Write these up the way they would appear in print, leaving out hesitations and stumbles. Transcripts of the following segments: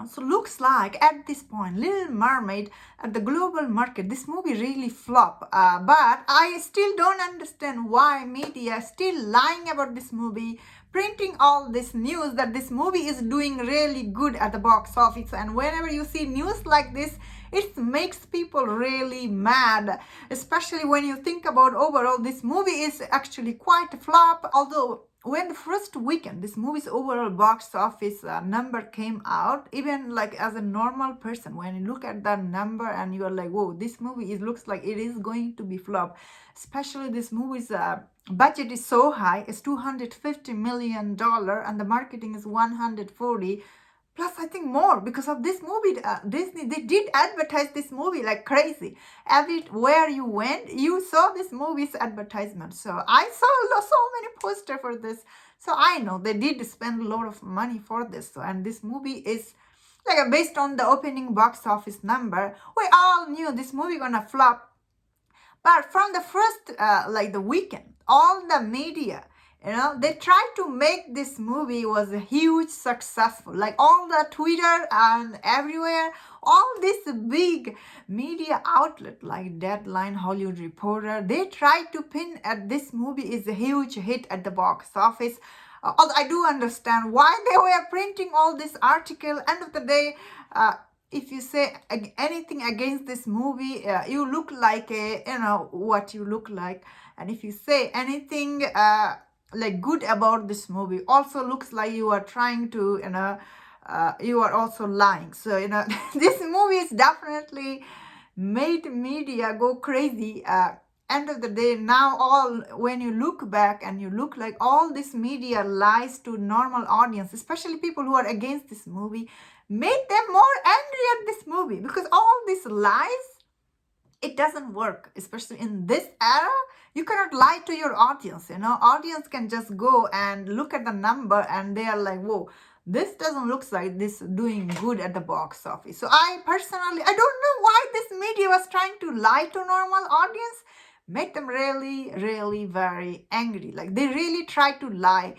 So looks like at this point, Little Mermaid at the global market, this movie really flop. But I still don't understand why media is still lying about this movie, printing all this news that this movie is doing really good at the box office. And whenever you see news like this, it makes people really mad, especially when you think about overall this movie is actually quite a flop. Although when the first weekend this movie's overall box office number came out, even like as a normal person, when you look at that number and you are like, whoa, this movie looks like it is going to be flop, especially this movie's budget is so high, it's $250 million and the marketing is 140. Plus, I think more because of this movie, Disney, they did advertise this movie like crazy. Everywhere you went, you saw this movie's advertisement. So I saw so many posters for this. So I know they did spend a lot of money for this. So, and this movie is like based on the opening box office number. We all knew this movie gonna flop. But from the first, like the weekend, all the media, they tried to make this movie was a huge successful. Like all the Twitter and everywhere, all this big media outlet like Deadline, Hollywood Reporter, they tried to pin at this movie is a huge hit at the box office. Although I do understand why they were printing all this article. End of the day, if you say anything against this movie, you look like what you look like. And if you say anything like good about this movie, also looks like you are trying to, you are also lying. So, this movie is definitely made media go crazy. End of the day, now all when you look back and you look like all this media lies to normal audience, especially people who are against this movie, made them more angry at this movie because all these lies, it doesn't work, especially in this era. You cannot lie to your audience. Audience can just go and look at the number and they are like, whoa, this doesn't look like this doing good at the box office. So I personally, I don't know why this media was trying to lie to normal audience, made them really, really very angry. Like they really tried to lie,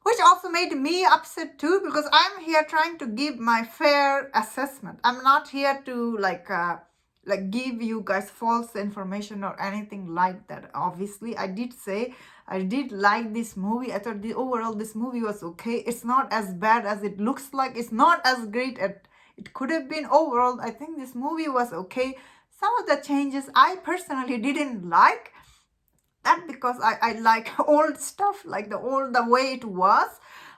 which also made me upset too, because I'm here trying to give my fair assessment. I'm not here to like give you guys false information or anything like that. Obviously, I did say I did like this movie. I thought overall this movie was okay. It's not as bad as it looks like. It's not as great as it could have been. Overall, I think this movie was okay. Some of the changes I personally didn't like. That because I like old stuff, like the way it was.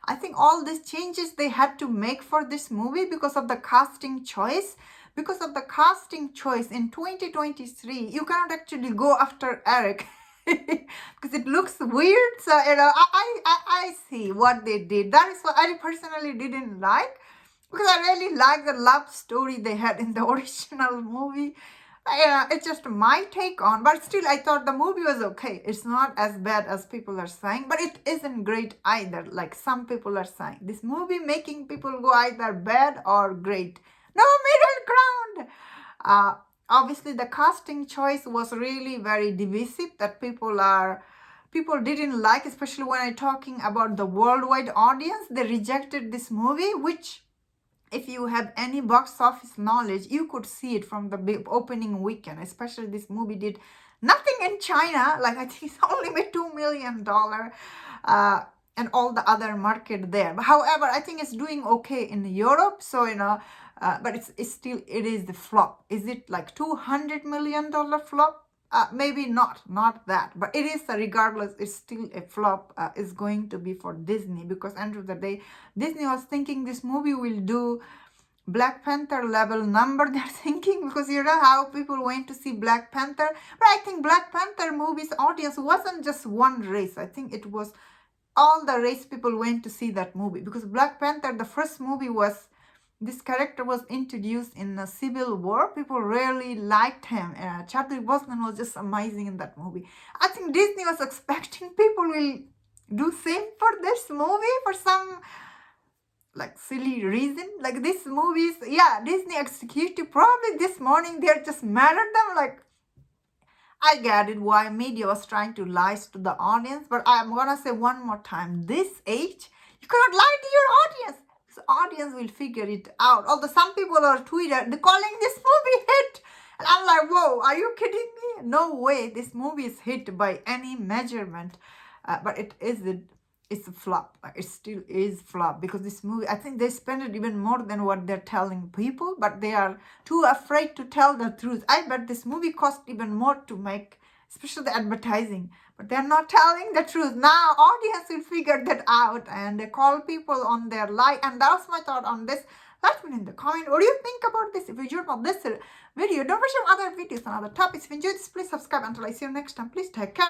I think all these changes they had to make for this movie because of the casting choice. Because of the casting choice in 2023, you cannot actually go after Eric because it looks weird. So I see what they did. That is what I personally didn't like, because I really like the love story they had in the original movie. It's just my take on, but still I thought the movie was okay. It's not as bad as people are saying, but it isn't great either, like some people are saying. This movie making people go either bad or great. No middle ground. Obviously the casting choice was really very divisive, that people didn't like, especially when I'm talking about the worldwide audience. They rejected this movie, which if you have any box office knowledge, you could see it from the big opening weekend. Especially this movie did nothing in China. Like I think it's only made $2 million, and all the other market there. But however, I think it's doing okay in Europe. So but it's still, it is the flop. Is it like $200 million flop? Maybe not that, but it is regardless, it's still a flop. Is going to be for Disney, because end of the day, Disney was thinking this movie will do Black Panther level number. They're thinking, because how people went to see Black Panther. But I think Black Panther movie's audience wasn't just one race. I think it was all the race people went to see that movie, because Black Panther, the first movie was, this character was introduced in the Civil War. People really liked him. Chadwick Boseman was just amazing in that movie. I think Disney was expecting people will do same for this movie for some like silly reason. Like this movies, Disney executive probably this morning they're just mad at them. Like, I get it why media was trying to lie to the audience, but I'm gonna say one more time, this age, you cannot lie to your audience. So audience will figure it out. Although some people on Twitter, they're calling this movie hit. And I'm like, whoa, are you kidding me? No way, this movie is hit by any measurement. But it's a flop. It still is flop because this movie, I think they spend it even more than what they're telling people, but they are too afraid to tell the truth. I bet this movie cost even more to make, especially the advertising, but they're not telling the truth. Now audience will figure that out and they call people on their lie. And that's my thought on this. Let me know in the comment what do you think about this. If you enjoyed this video, don't forget some other videos on other topics. If you enjoyed this, please subscribe. Until I see you next time, please take care.